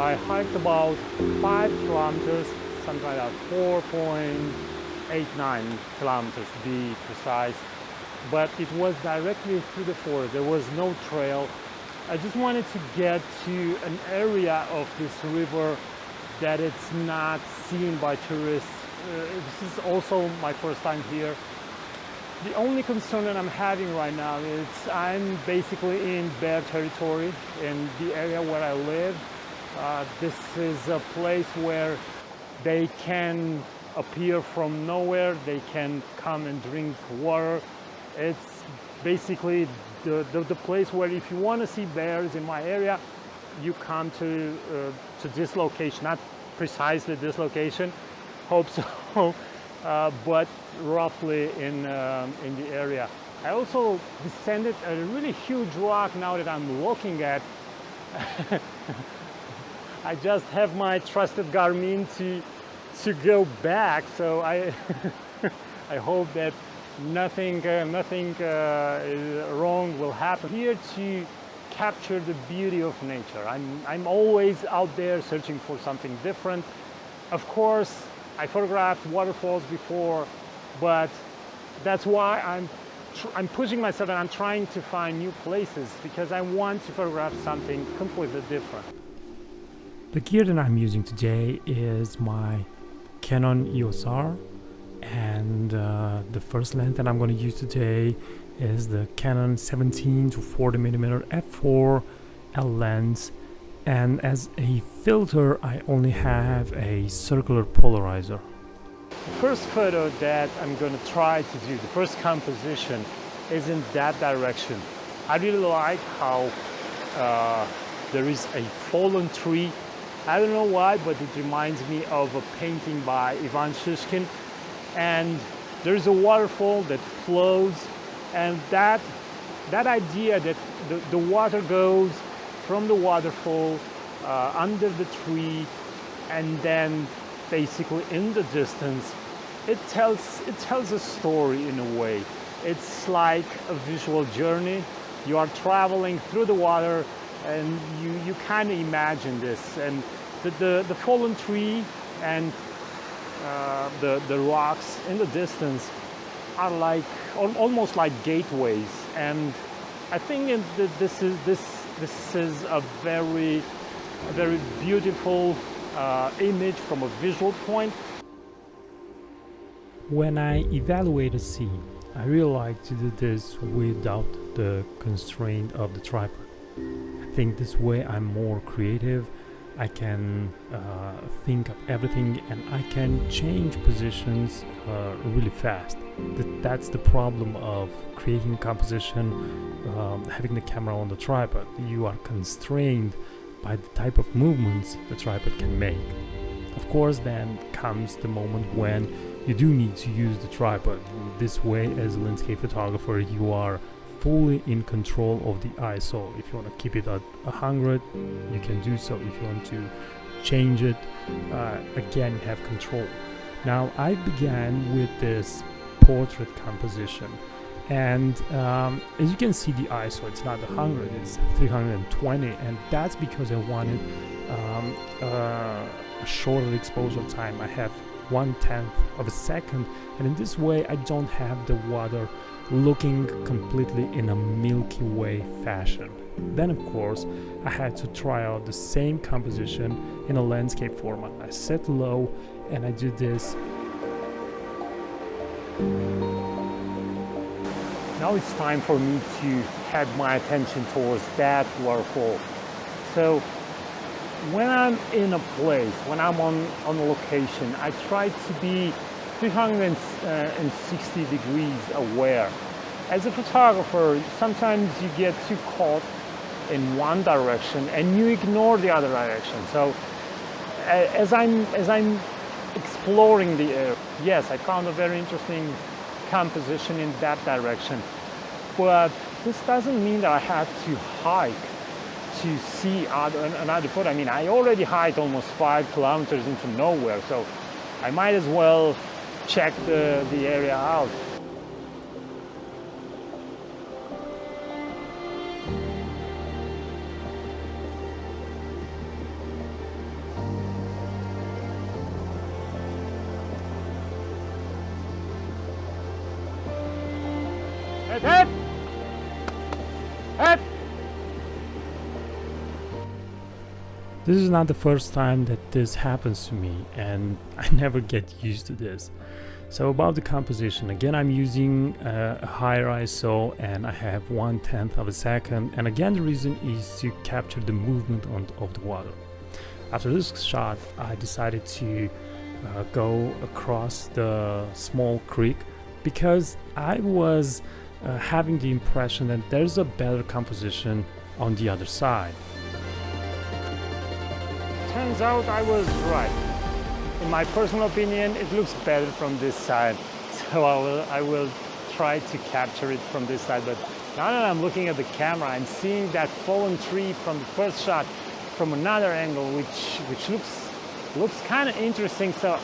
I hiked about 5 kilometers, something like that, 4.89 kilometers to be precise. But it was directly through the forest. There was no trail. I just wanted to get to an area of this river that it's not seen by tourists. This is also my first time here. The only concern that I'm having right now is I'm basically in bear territory in the area where I live. This is a place where they can appear from nowhere. They can come and drink water. It's basically the place where if you want to see bears in my area, you come to this location, not precisely this location, hope so, but roughly in the area. I also descended a really huge rock now that I'm looking at. I just have my trusted Garmin to go back, so I I hope that nothing wrong will happen. Here to capture the beauty of nature. I'm always out there searching for something different. Of course, I photographed waterfalls before, but that's why I'm pushing myself and I'm trying to find new places because I want to photograph something completely different. The gear that I'm using today is my Canon EOS R, and the first lens that I'm going to use today is the Canon 17 to 40mm f4 L lens, and as a filter I only have a circular polarizer. The first photo that I'm going to try to do, the first composition, is in that direction. I really like how there is a fallen tree. I don't know why, but it reminds me of a painting by Ivan Shishkin. And there's a waterfall that flows, and that idea that the water goes from the waterfall under the tree, and then basically in the distance, it tells a story in a way. It's like a visual journey. You are traveling through the water, and you kind of imagine this, and the fallen tree and the rocks in the distance are like almost like gateways, and I think this is a very beautiful image from a visual point. When I evaluate a scene, I really like to do this without the constraint of the tripod. I think this way I'm more creative. I can think of everything, and I can change positions really fast. That's the problem of creating a composition, having the camera on the tripod. You are constrained by the type of movements the tripod can make. Of course, then comes the moment when you do need to use the tripod. This way, as a landscape photographer, you are fully in control of the ISO. If you want to keep it at 100, you can do so. If you want to change it, again, you have control. Now, I began with this portrait composition, and as you can see, the ISO, it's not 100, it's 320, and that's because I wanted a shorter exposure time. I have 1/10 of a second, and in this way I don't have the water looking completely in a Milky Way fashion. Then of course I had to try out the same composition in a landscape format. I set low and I do this. Now it's time for me to head my attention towards that waterfall. So when I'm in a place, when I'm on a location, I try to be 360 degrees aware. As a photographer, sometimes you get too caught in one direction and you ignore the other direction. So as I'm exploring the area, yes, I found a very interesting composition in that direction, but this doesn't mean that I have to hike to see another photo. I mean, I already hiked almost 5 kilometers into nowhere, so I might as well check the area out. Head, head! Head! This is not the first time that this happens to me, and I never get used to this. So about the composition, again I'm using a higher ISO and I have 1/10 of a second, and again the reason is to capture the movement of the water. After this shot I decided to go across the small creek because I was having the impression that there's a better composition on the other side. Turns out I was right. In my personal opinion, it looks better from this side. So I will try to capture it from this side. But now that I'm looking at the camera, I'm seeing that fallen tree from the first shot from another angle, which looks kind of interesting. So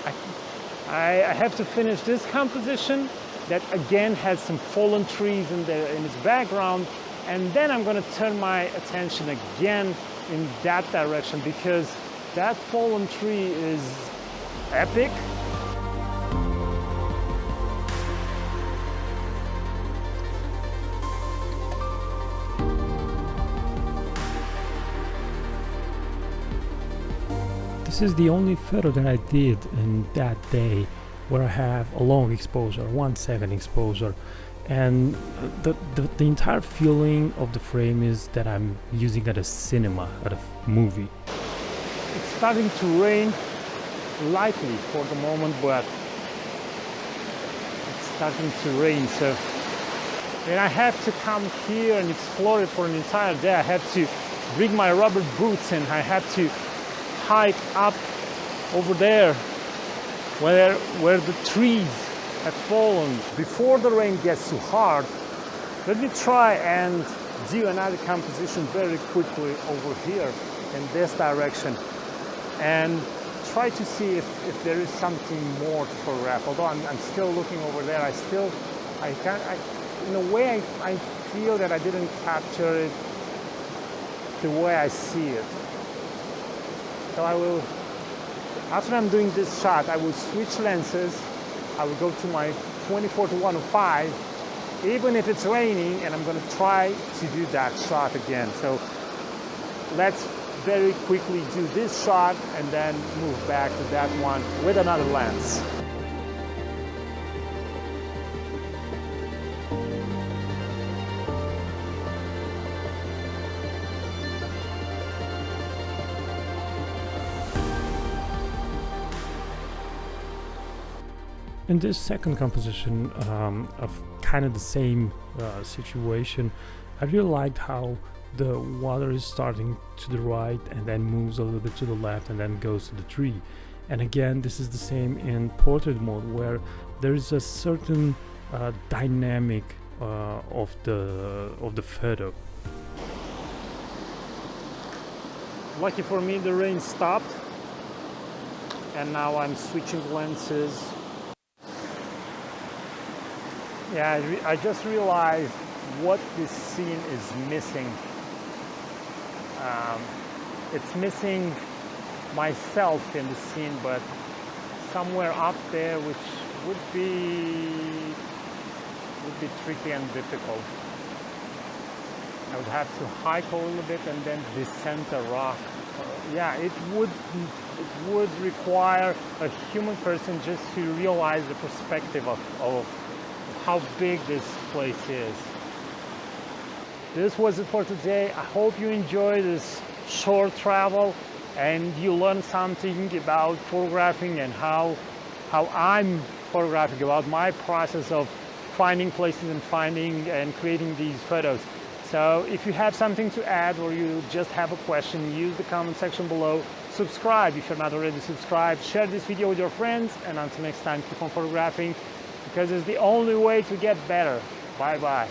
I have to finish this composition that again has some fallen trees in its background, and then I'm going to turn my attention again in that direction because that fallen tree is epic. This is the only photo that I did in that day where I have a long exposure, 1 second exposure, and the entire feeling of the frame is that I'm using at a cinema, at a movie. It's starting to rain lightly for the moment, but it's starting to rain, so and I have to come here and explore it for an entire day. I have to bring my rubber boots and I have to hike up over there where the trees have fallen. Before the rain gets too hard, let me try and do another composition very quickly over here in this direction and try to see if there is something more to photograph. Although I'm still looking over there, in a way I feel that I didn't capture it the way I see it. So I will, after I'm doing this shot, I will switch lenses. I will go to my 24 to 105, even if it's raining, and I'm going to try to do that shot again. So let's very quickly do this shot and then move back to that one with another lens. In this second composition of kind of the same situation, I really liked how the water is starting to the right and then moves a little bit to the left and then goes to the tree. And again, this is the same in portrait mode, where there is a certain dynamic of the photo. Lucky for me, the rain stopped, and now I'm switching lenses. Yeah, I just realized what this scene is missing. It's missing myself in the scene, but somewhere up there, which would be tricky and difficult. I would have to hike a little bit and then descend a rock. Yeah, it would require a human person just to realize the perspective of how big this place is. This was it for today. I hope you enjoyed this short travel and you learned something about photographing and how I'm photographing, about my process of finding places and finding and creating these photos. So if you have something to add or you just have a question, use the comment section below. Subscribe if you're not already subscribed. Share this video with your friends, and until next time, keep on photographing because it's the only way to get better. Bye bye.